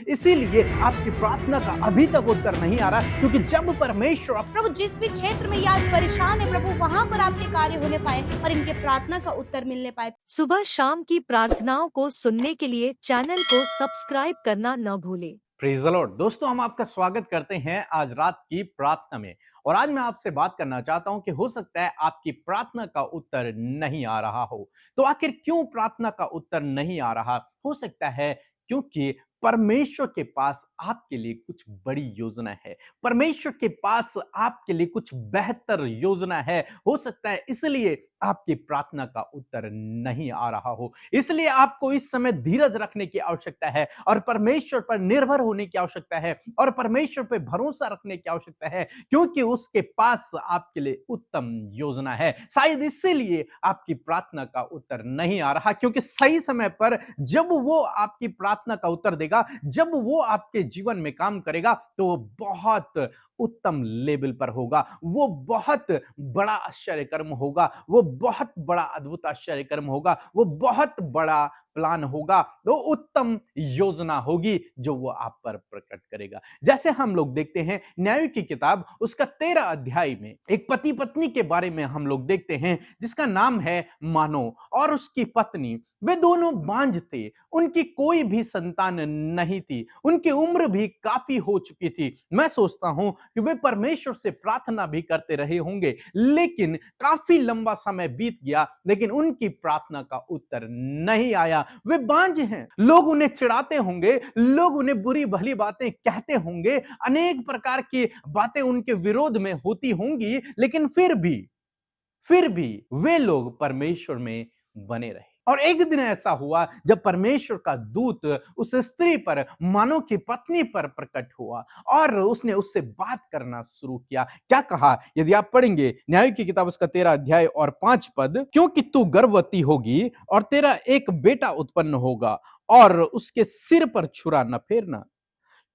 इसीलिए आपकी प्रार्थना का अभी तक उत्तर नहीं आ रहा, क्योंकि जब परमेश्वर प्रभु जिस भी क्षेत्र में ये आज परेशान है प्रभु, वहाँ पर आपके कार्य होने पाए और इनके प्रार्थना का उत्तर मिलने पाए। सुबह शाम की प्रार्थनाओं को सुनने के लिए चैनल को सब्सक्राइब करना न भूलें। Praise the Lord. दोस्तों, हम आपका स्वागत करते हैं आज रात की प्रार्थना में। और आज मैं आपसे बात करना चाहता हूं कि हो सकता है आपकी प्रार्थना का उत्तर नहीं आ रहा हो। तो आखिर क्यों प्रार्थना का उत्तर नहीं आ रहा? हो सकता है क्योंकि परमेश्वर के पास आपके लिए कुछ बड़ी योजना है। परमेश्वर के पास आपके लिए कुछ बेहतर योजना है। हो सकता है इसलिए आपकी प्रार्थना का उत्तर नहीं आ रहा हो। इसलिए आपको इस समय धीरज रखने की आवश्यकता है और परमेश्वर पर निर्भर होने की आवश्यकता है और परमेश्वर पर भरोसा रखने की आवश्यकता है, क्योंकि उसके पास आपके लिए उत्तम योजना है। शायद इसीलिए आपकी प्रार्थना का उत्तर नहीं आ रहा, क्योंकि सही समय पर जब वो आपकी प्रार्थना का उत्तर देगा, जब वो आपके जीवन में काम करेगा, तो वो बहुत उत्तम लेवल पर होगा, वो बहुत बड़ा आश्चर्य कर्म होगा, वो बहुत बड़ा अद्भुत आश्चर्य कर्म होगा, वो बहुत बड़ा प्लान होगा, वो उत्तम योजना होगी जो वो आप पर प्रकट करेगा। जैसे हम लोग देखते हैं न्याय की किताब उसका 13 अध्याय में एक पति पत्नी के बारे में हम लोग देखते हैं, जिसका नाम है मानो और उसकी पत्नी। वे दोनों बांझ थे, उनकी कोई भी संतान नहीं थी, उनकी उम्र भी काफी हो चुकी थी। मैं सोचता हूं कि वे परमेश्वर से प्रार्थना भी करते रहे होंगे, लेकिन काफी लंबा समय बीत गया, लेकिन उनकी प्रार्थना का उत्तर नहीं आया। वे बांझ हैं, लोग उन्हें चिढ़ाते होंगे, लोग उन्हें बुरी भली बातें कहते होंगे, अनेक प्रकार की बातें उनके विरोध में होती होंगी, लेकिन फिर भी वे लोग परमेश्वर में बने रहे। और एक दिन ऐसा हुआ जब परमेश्वर का दूत उस स्त्री पर, मानो की पत्नी पर प्रकट हुआ और उसने उससे बात करना शुरू किया। क्या कहा? यदि आप पढ़ेंगे न्याय की किताब उसका 13 अध्याय और 5 पद, क्योंकि तू गर्भवती होगी और तेरा एक बेटा उत्पन्न होगा और उसके सिर पर छुरा न फेरना,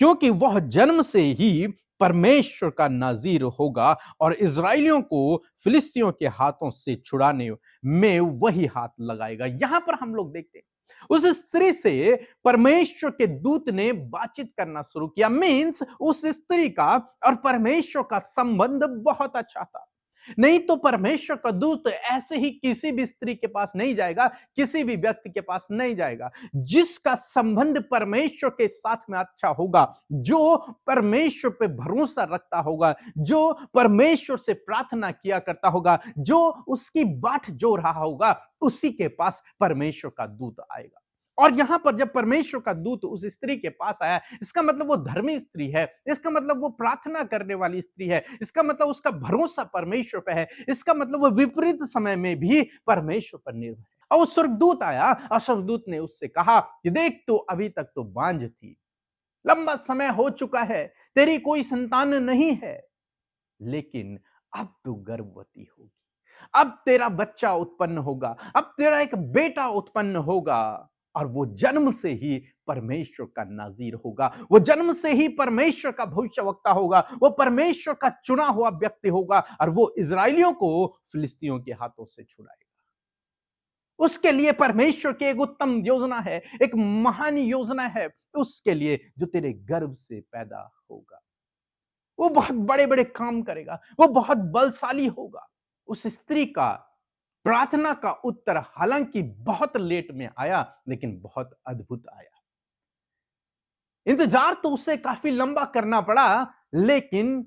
क्योंकि वह जन्म से ही परमेश्वर का नाजीर होगा और इजराइलियों को फिलिस्तियों के हाथों से छुड़ाने में वही हाथ लगाएगा। यहां पर हम लोग देखते हैं उस स्त्री से परमेश्वर के दूत ने बातचीत करना शुरू किया। मींस उस स्त्री का और परमेश्वर का संबंध बहुत अच्छा था। नहीं तो परमेश्वर का दूत ऐसे ही किसी भी स्त्री के पास नहीं जाएगा, किसी भी व्यक्ति के पास नहीं जाएगा। जिसका संबंध परमेश्वर के साथ में अच्छा होगा, जो परमेश्वर पे भरोसा रखता होगा, जो परमेश्वर से प्रार्थना किया करता होगा, जो उसकी बाट जो रहा होगा, उसी के पास परमेश्वर का दूत आएगा। और यहां पर जब परमेश्वर का दूत उस स्त्री के पास आया, इसका मतलब वो धर्मी स्त्री है, इसका मतलब वो प्रार्थना करने वाली स्त्री है, इसका मतलब उसका भरोसा परमेश्वर पे है, इसका मतलब वो विपरीत समय में भी परमेश्वर पर निर्भर है। और स्वर्गदूत आया और स्वर्गदूत ने उससे कहा कि देख, तो अभी तक तो बांझ थी, लंबा समय हो चुका है, तेरी कोई संतान नहीं है, लेकिन अब तू गर्भवती होगी, अब तेरा बच्चा उत्पन्न होगा, अब तेरा एक बेटा उत्पन्न होगा और वो जन्म से ही परमेश्वर का नाजीर होगा, वो जन्म से ही परमेश्वर का भविष्यवक्ता होगा, वो परमेश्वर का चुना हुआ व्यक्ति होगा और वो इजराइलियों को फिलिस्तियों के हाथों से छुड़ाएगा। उसके लिए परमेश्वर की एक उत्तम योजना है, एक महान योजना है उसके लिए, जो तेरे गर्भ से पैदा होगा। वो बहुत बड़े बड़े काम करेगा, वो बहुत बलशाली होगा। उस स्त्री का प्रार्थना का उत्तर हालांकि बहुत लेट में आया, लेकिन बहुत अद्भुत आया। इंतजार तो उसे काफी लंबा करना पड़ा, लेकिन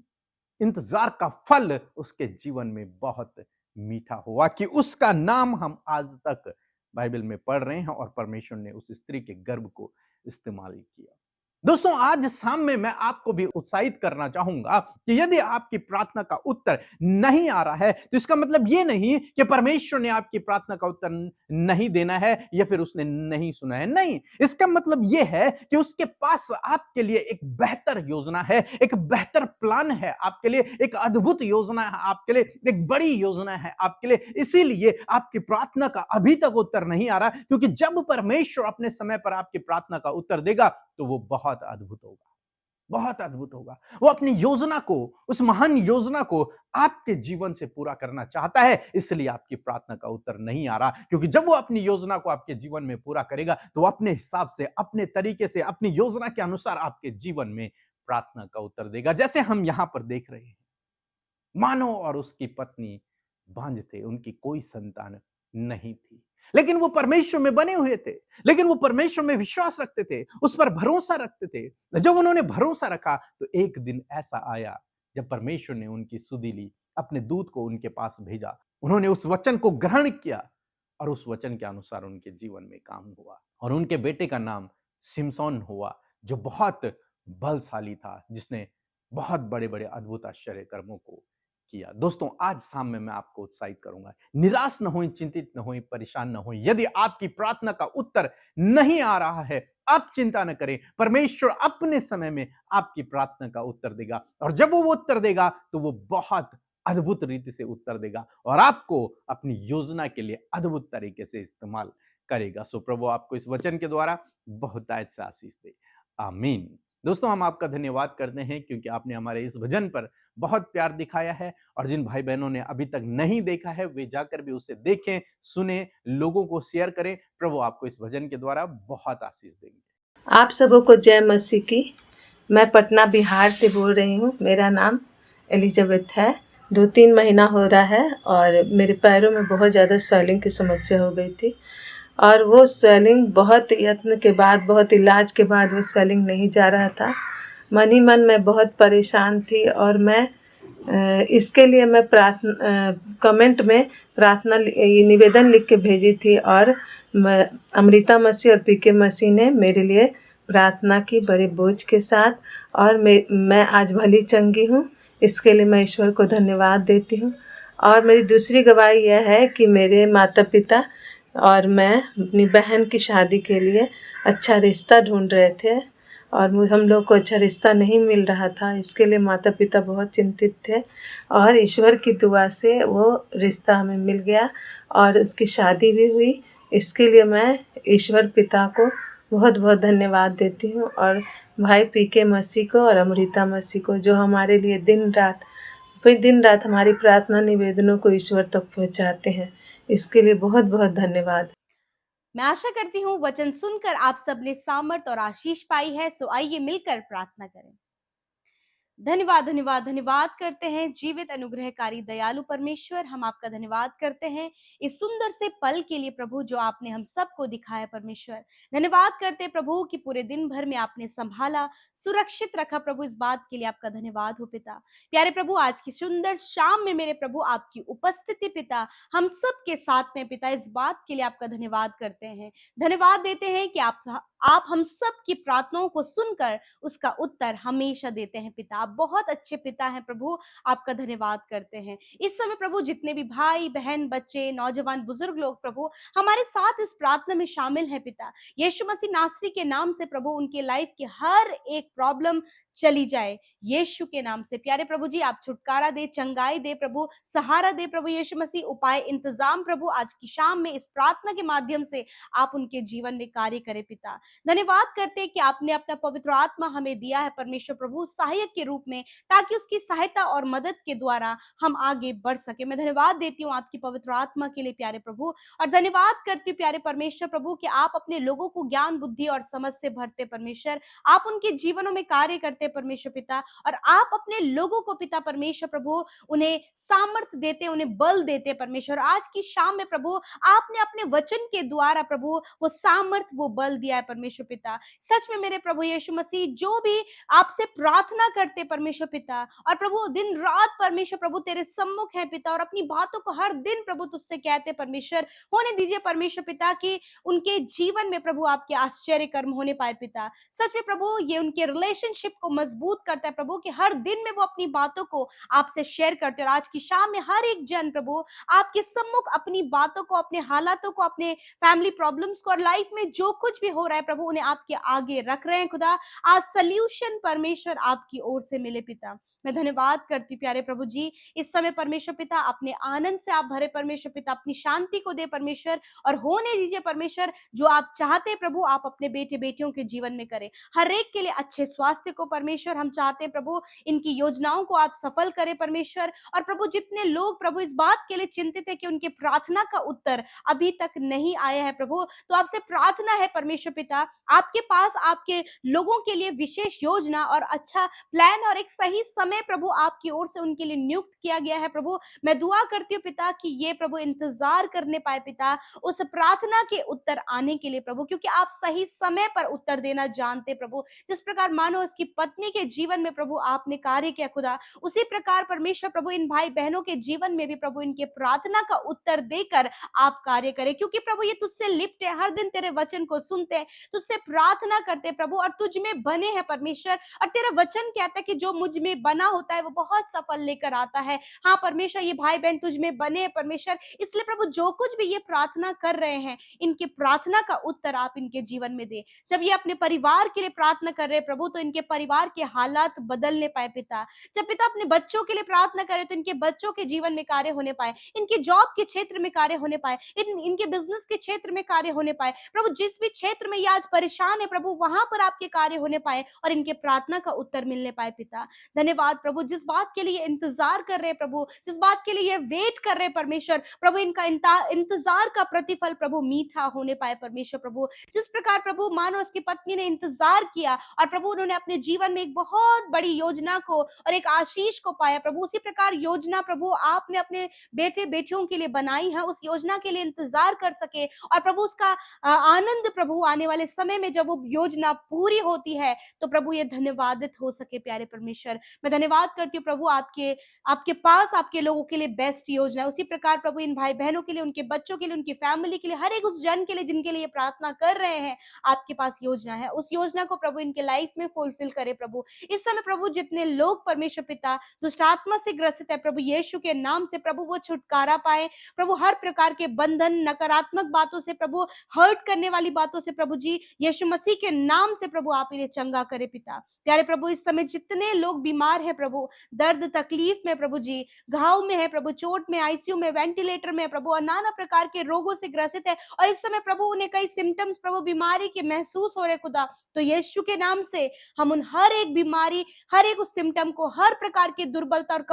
इंतजार का फल उसके जीवन में बहुत मीठा हुआ कि उसका नाम हम आज तक बाइबल में पढ़ रहे हैं और परमेश्वर ने उस स्त्री के गर्भ को इस्तेमाल किया। दोस्तों, आज शाम में मैं आपको भी उत्साहित करना चाहूंगा कि यदि आपकी प्रार्थना का उत्तर नहीं आ रहा है, तो इसका मतलब यह नहीं कि परमेश्वर ने आपकी प्रार्थना का उत्तर नहीं देना है या फिर उसने नहीं सुना है। नहीं, इसका मतलब यह है कि उसके पास आपके लिए एक बेहतर योजना है, एक बेहतर प्लान है आपके लिए, एक अद्भुत योजना है आपके लिए, एक बड़ी योजना है आपके लिए। इसीलिए आपकी प्रार्थना का अभी तक उत्तर नहीं आ रहा, क्योंकि जब परमेश्वर अपने समय पर आपकी प्रार्थना का उत्तर देगा, तो वो बहुत अद्भुत होगा। बहुत अद्भुत होगा। वो अपनी योजना को, उस महान योजना को आपके जीवन से पूरा करना चाहता है, इसलिए आपकी प्रार्थना का उत्तर नहीं आ रहा, क्योंकि जब वो अपनी योजना को आपके जीवन में पूरा करेगा, तो वो अपने हिसाब से, अपने तरीके से, अपनी योजना के अनुसार आपके जीवन में प्रार्थना का उत्तर देगा। जैसे हम यहां पर देख रहे हैं, मानो और उसकी पत्नी बांझ थे, उनकी कोई संतान नहीं थी, लेकिन वो परमेश्वर में बने हुए थे, लेकिन वो परमेश्वर में विश्वास रखते थे, उस पर भरोसा रखते थे। जब उन्होंने भरोसा रखा, तो एक दिन ऐसा आया जब परमेश्वर ने उनकी सुधि ली, अपने दूत को उनके पास भेजा। उन्होंने उस वचन को ग्रहण किया और उस वचन के अनुसार उनके जीवन में काम हुआ, और उनके बेटे का नाम सिमसोन हुआ, जो बहुत बलशाली था, जिसने बहुत बड़े बड़े अद्भुत आश्चर्य कर्मों को किया। दोस्तों, आज शाम में मैं आपको उत्साहित करूंगा, निराश न हों, चिंतित न हों, परेशान न हों। यदि आपकी प्रार्थना का उत्तर नहीं आ रहा है, आप चिंता न करें, परमेश्वर अपने समय में आपकी प्रार्थना का उत्तर देगा, और जब वो उत्तर देगा तो वो बहुत अद्भुत रीति से उत्तर देगा और आपको अपनी योजना के लिए अद्भुत तरीके से इस्तेमाल करेगा। सो प्रभु आपको इस वचन के द्वारा बहुतायत से आशीष दे। आमीन। दोस्तों, हम आपका धन्यवाद करते हैं, क्योंकि आपने हमारे इस भजन पर बहुत प्यार दिखाया है, और जिन भाई बहनों ने अभी तक नहीं देखा है, वे जाकर भी उसे देखें, सुने, लोगों को शेयर करें। प्रभु आपको इस भजन के द्वारा बहुत आशीष देंगे। आप सबों को जय मसीह की। मैं पटना बिहार से बोल रही हूँ। मेरा नाम एलिजाबेथ है। 2-3 महीना हो रहा है और मेरे पैरों में बहुत ज़्यादा स्वेलिंग की समस्या हो गई थी, और वो स्वेलिंग बहुत यत्न के बाद, बहुत इलाज के बाद वो स्वेलिंग नहीं जा रहा था। मन ही मन मैं बहुत परेशान थी, और मैं इसके लिए मैं कमेंट में प्रार्थना निवेदन लिख के भेजी थी, और अमृता मसीह और पीके मसीह ने मेरे लिए प्रार्थना की बड़े बोझ के साथ, और मैं आज भली चंगी हूँ। इसके लिए मैं ईश्वर को धन्यवाद देती हूँ। और मेरी दूसरी गवाही यह है कि मेरे माता पिता और मैं अपनी बहन की शादी के लिए अच्छा रिश्ता ढूंढ रहे थे, और हम लोग को अच्छा रिश्ता नहीं मिल रहा था। इसके लिए माता पिता बहुत चिंतित थे, और ईश्वर की दुआ से वो रिश्ता हमें मिल गया और उसकी शादी भी हुई। इसके लिए मैं ईश्वर पिता को बहुत बहुत धन्यवाद देती हूँ, और भाई पीके मसीह को और अमृता मसीह को, जो हमारे लिए दिन रात हमारी प्रार्थना निवेदनों को ईश्वर तक पहुँचाते हैं। इसके लिए बहुत बहुत धन्यवाद। मैं आशा करती हूँ वचन सुनकर आप सबने सामर्थ और आशीष पाई है। सो आइए मिलकर प्रार्थना करें। धन्यवाद धन्यवाद धन्यवाद करते हैं जीवित अनुग्रहकारी दयालु परमेश्वर, हम आपका धन्यवाद करते हैं इस सुंदर से पल के लिए प्रभु, जो आपने हम सबको दिखाया परमेश्वर। धन्यवाद करते हैं प्रभु कि पूरे दिन भर में आपने संभाला, सुरक्षित रखा प्रभु, इस बात के लिए आपका धन्यवाद हो पिता। प्यारे प्रभु, आज की सुंदर शाम में मेरे प्रभु आपकी उपस्थिति पिता हम सब के साथ में पिता, इस बात के लिए आपका धन्यवाद करते हैं। धन्यवाद देते हैं कि आप हम सब की प्रार्थनाओं को सुनकर उसका उत्तर हमेशा देते हैं पिता। आप बहुत अच्छे पिता हैं प्रभु, आपका धन्यवाद करते हैं। इस समय प्रभु जितने भी भाई बहन, बच्चे, नौजवान, बुजुर्ग लोग प्रभु हमारे साथ इस प्रार्थना में शामिल हैं पिता, यीशु मसीह नासरी के नाम से प्रभु उनके लाइफ की हर एक प्रॉब्लम चली जाए यीशु के नाम से। प्यारे प्रभु जी, आप छुटकारा दे, चंगाई दे प्रभु, सहारा दे प्रभु यीशु मसीह, उपाय इंतजाम प्रभु आज की शाम में इस प्रार्थना के माध्यम से आप उनके जीवन में कार्य करें पिता। धन्यवाद करते हैं कि आपने अपना पवित्र आत्मा हमें दिया है परमेश्वर प्रभु सहायक के रूप में, ताकि उसकी सहायता और मदद के द्वारा हम आगे बढ़ सके। मैं धन्यवाद देती हूँ आपकी पवित्र आत्मा के लिए प्यारे प्रभु, और धन्यवाद करती हूँ प्यारे परमेश्वर प्रभु कि आप अपने लोगों को ज्ञान, बुद्धि और समझ से भरते परमेश्वर, आप उनके जीवनों में कार्य करते परमेश्वर पिता, और आप अपने लोगों को पिता परमेश्वर प्रभु उन्हें सामर्थ्य देते, उन्हें बल देते परमेश्वर। आज की शाम में प्रभु आपने अपने वचन के द्वारा प्रभु वो सामर्थ्य, वो बल दिया है परमेश्वर पिता। सच में मेरे प्रभु यीशु मसीह, जो भी आपसे प्रार्थना करते परमेश्वर पिता, और प्रभु दिन रात परमेश्वर प्रभु तेरे सम्मुख है पिता, और अपनी बातों को हर दिन प्रभु तुझसे कहते परमेश्वर, होने दीजिए परमेश्वर पिता कि उनके जीवन में प्रभु आपके आश्चर्य कर्म होने पाए पिता। सच में प्रभु ये उनके रिलेशनशिप को मजबूत करता है प्रभु, कि हर दिन में वो अपनी बातों को आपसे शेयर करते हैं, और आज की शाम में हर एक जन प्रभु आपके सम्मुख अपनी बातों को, अपने हालातों को, अपने फैमिली प्रॉब्लम्स को, और लाइफ में जो कुछ भी हो रहा है प्रभु उन्हें आपके आगे रख रहे हैं खुदा। आज सल्यूशन परमेश्वर आपकी ओर से से मिले पिता। मैं धन्यवाद करती हूँ प्यारे प्रभु जी, इस समय परमेश्वर पिता अपने आनंद से आप भरे परमेश्वर पिता, अपनी शांति को दे परमेश्वर, और होने दीजिए परमेश्वर जो आप चाहते हैं प्रभु आप अपने बेटे बेटियों के जीवन में करें। हर एक के लिए अच्छे स्वास्थ्य को परमेश्वर हम चाहते हैं प्रभु, इनकी योजनाओं को आप सफल करें परमेश्वर। और प्रभु जितने लोग प्रभु इस बात के लिए चिंतित है कि उनके प्रार्थना का उत्तर अभी तक नहीं आया है प्रभु, तो आपसे प्रार्थना है परमेश्वर पिता, आपके पास आपके लोगों के लिए विशेष योजना और अच्छा प्लान और एक सही समय प्रभु आपकी ओर से उनके लिए नियुक्त किया गया है प्रभु। मैं दुआ करती हूँ पिता कि ये प्रभु इंतजार करने पाए पिता उस प्रार्थना के उत्तर आने के लिए प्रभु, क्योंकि आप सही समय पर उत्तर देना जानते प्रभु। जिस प्रकार मानो इसकी पत्नी के जीवन में प्रभु आपने कार्य किया खुदा, उसी प्रकार परमेश्वर प्रभु इन भाई बहनों के जीवन में भी प्रभु इनके प्रार्थना का उत्तर देकर आप कार्य करें, क्योंकि प्रभु ये तुझसे लिपटे हर दिन तेरे वचन को सुनते हैं, तुझसे प्रार्थना करते प्रभु और तुझ में बने हैं परमेश्वर। और तेरा वचन कहता है कि जो मुझ में बना होता है वो बहुत सफल लेकर आता है। हाँ परमेश्वर, ये भाई बहन तुझ में बने हैं परमेश्वर, इसलिए प्रभु जो कुछ भी ये प्रार्थना कर रहे हैं इनके प्रार्थना का उत्तर आप इनके जीवन में दे। जब ये अपने परिवार के लिए प्रार्थना कर रहे हैं प्रभु तो इनके परिवार के हालात बदलने पाए पिता। जब पिता अपने बच्चों के लिए प्रार्थना करे तो इनके बच्चों के जीवन में कार्य होने पाए, इनके जॉब के क्षेत्र में कार्य होने पाए, इनके बिजनेस के क्षेत्र में कार्य होने पाए प्रभु। जिस भी क्षेत्र में ये आज परेशान है प्रभु वहां पर आपके कार्य होने पाए और इनके प्रार्थना का उत्तर मिलने पाए पिता। धन्यवाद प्रभु, जिस बात के लिए इंतजार कर रहे हैं प्रभु, जिस बात के लिए वेट कर रहे हैं परमेश्वर प्रभु, इनका इंतजार का प्रतिफल प्रभु मीठा होने पाए परमेश्वर प्रभु। जिस प्रकार प्रभु मानो उसकी पत्नी ने इंतजार किया और प्रभु उन्होंने अपने जीवन में एक बहुत बड़ी योजना को और एक आशीष को पाया प्रभु, उसी प्रकार योजना प्रभु आपने अपने बेटे बेटियों के लिए बनाई है, उस योजना के लिए इंतजार कर सके और प्रभु उसका आनंद प्रभु आने वाले समय में जब वो योजना पूरी होती है तो प्रभु ये धन्यवादित हो सके प्यारे परमेश्वर। मैं धन्यवाद करती हूँ प्रभु, आपके पास आपके लोगों के लिए बेस्ट योजना है। उसी प्रकार प्रभु इन भाई बहनों के लिए, उनके बच्चों के लिए, उनकी फैमिली के लिए, हर एक उस जन के लिए जिनके लिए प्रार्थना कर रहे हैं, आपके पास योजना है। उस योजना को प्रभु इनके लाइफ में फुलफिल करे प्रभु। इस समय प्रभु जितने लोग परमेश्वर पिता दुष्ट आत्मा से ग्रसित है प्रभु यीशु के नाम से प्रभु वो छुटकारा पाए प्रभु, हर प्रकार के बंधन नकारात्मक बातों से प्रभु, हर्ट करने वाली बातों से प्रभु जी यीशु मसीह के नाम से प्रभु आप इन्हें चंगा करे पिता। प्यारे प्रभु इस समय जितने लोग बीमार हैं प्रभु, दर्द तकलीफ में प्रभु जी, घाव में है प्रभु, चोट में, आईसीयू में, वेंटिलेटर में प्रभु और नाना प्रकार के रोगों से ग्रसित है और इस समय प्रभु उन्हें कई सिम्टम्स प्रभु बीमारी के महसूस हो रहे खुदा, तो यीशु के नाम से हम उन हर एक बीमारी, हर एक उस सिम्टम को, हर प्रकार की दुर्बलता और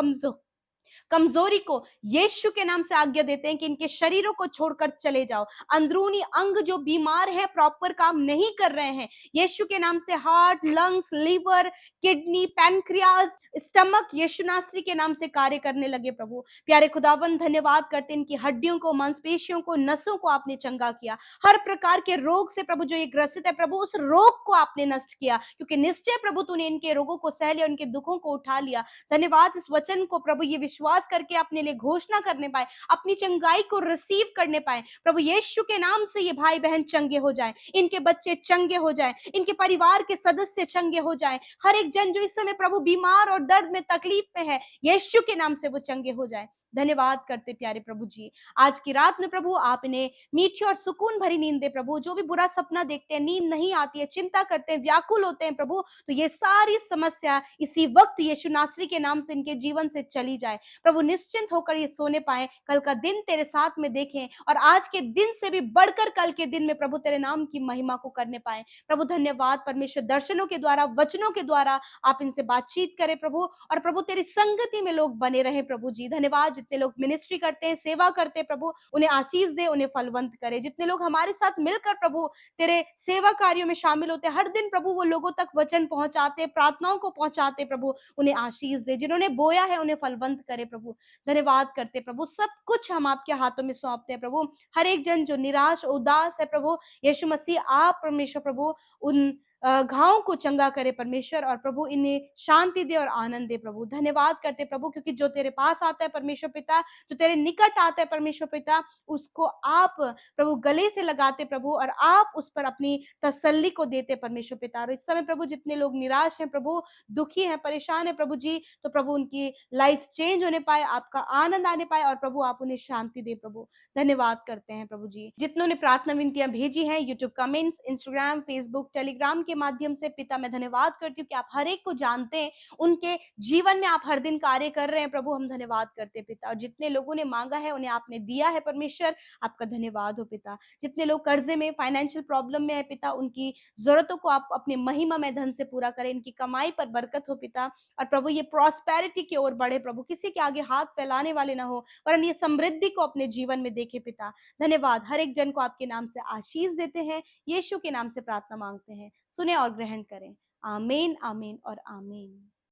कमजोरी को यीशु के नाम से आज्ञा देते हैं कि इनके शरीरों को छोड़कर चले जाओ। अंदरूनी अंग जो बीमार है, प्रॉपर काम नहीं कर रहे हैं, यीशु के नाम से heart, lungs, liver, kidney, pancreas, stomach Yeshu नासरी के नाम से कार्य करने लगे प्रभु। प्यारे खुदावन धन्यवाद करते हैं, इनकी हड्डियों को, मांसपेशियों को, नसों को आपने चंगा किया। हर प्रकार के रोग से प्रभु जो ये ग्रसित है प्रभु, उस रोग को आपने नष्ट किया, क्योंकि निश्चय प्रभु तूने इनके रोगों को सह लिया, उनके दुखों को उठा लिया। धन्यवाद इस वचन को प्रभु ये विश्वास करके अपने लिए घोषणा करने पाए, अपनी चंगाई को रिसीव करने पाए प्रभु। यीशु के नाम से ये भाई बहन चंगे हो जाएं, इनके बच्चे चंगे हो जाएं, इनके परिवार के सदस्य चंगे हो जाएं। हर एक जन जो इस समय प्रभु बीमार और दर्द में, तकलीफ में है, यीशु के नाम से वो चंगे हो जाएं। धन्यवाद करते प्यारे प्रभु जी, आज की रात में प्रभु आप इन्हें मीठी और सुकून भरी नींद दे प्रभु। जो भी बुरा सपना देखते हैं, नींद नहीं आती है, चिंता करते हैं, व्याकुल होते हैं प्रभु, तो ये सारी समस्या इसी वक्त यीशु नासरी के नाम से इनके जीवन से चली जाए प्रभु। निश्चिंत होकर ये सोने पाए, कल का दिन तेरे साथ में देखें और आज के दिन से भी बढ़कर कल के दिन में प्रभु तेरे नाम की महिमा को करने पाए प्रभु। धन्यवाद परमेश्वर, दर्शनों के द्वारा, वचनों के द्वारा आप इनसे बातचीत करें प्रभु और प्रभु तेरी संगति में लोग बने रहे प्रभु जी। धन्यवाद, जितने लोग मिनिस्ट्री करते हैं, सेवा करते हैं प्रभु, उन्हें आशीष दे, उन्हें फलवंत करे। जितने लोग हमारे साथ मिलकर प्रभु तेरे सेवा कार्यों में शामिल होते हैं, हर दिन प्रभु वो लोगों तक वचन पहुंचाते, प्रार्थनाओं को पहुंचाते प्रभु, उन्हें आशीष दे। जिन्होंने बोया है उन्हें फलवंत करे प्रभु। धन्यवाद करते प्रभु, सब कुछ हम आपके हाथों में सौंपते हैं प्रभु। हर एक जन जो निराश उदास है प्रभु, यीशु मसीह आप परमेश्वर प्रभु उन घावों को चंगा करे परमेश्वर और प्रभु इन्हें शांति दे और आनंद दे प्रभु। धन्यवाद करते प्रभु, क्योंकि जो तेरे पास आता है परमेश्वर पिता, जो तेरे निकट आता है परमेश्वर पिता, उसको आप प्रभु गले से लगाते प्रभु और आप उस पर अपनी तसल्ली को देते परमेश्वर पिता। और इस समय प्रभु जितने लोग निराश हैं प्रभु, दुखी हैं, परेशान है प्रभु जी, तो प्रभु उनकी लाइफ चेंज होने पाए, आपका आनंद आने पाए और प्रभु आप उन्हें शांति दे प्रभु। धन्यवाद करते हैं प्रभु जी। जितनों ने प्रार्थना विनतियां भेजी हैं YouTube comments, Instagram, Facebook, Telegram के के माध्यम से पिता मैं धन्यवाद करती हूँ कि आप हर एक को जानते हैं, उनके जीवन में आप हर दिन कार्य कर रहे हैं प्रभु, हम धन्यवाद करते हैं पिता। और जितने लोगों ने मांगा है उन्हें आपने दिया है परमेश्वर, आपका धन्यवाद हो पिता। जितने लोग कर्जे में, फाइनेंशियल प्रॉब्लम में है पिता, उनकी जरूरतों को आप अपने महिमा में धन से पूरा करें, इनकी कमाई पर बरकत हो पिता। और प्रभु ये प्रॉस्पेरिटी की ओर बढ़े प्रभु, किसी के आगे हाथ फैलाने वाले ना हो, वरन ये समृद्धि को अपने जीवन में देखे पिता। धन्यवाद, हर एक जन को आपके नाम से आशीष देते हैं, यीशु के नाम से प्रार्थना मांगते हैं, सुने और ग्रहण करें। आमीन, आमीन और आमीन।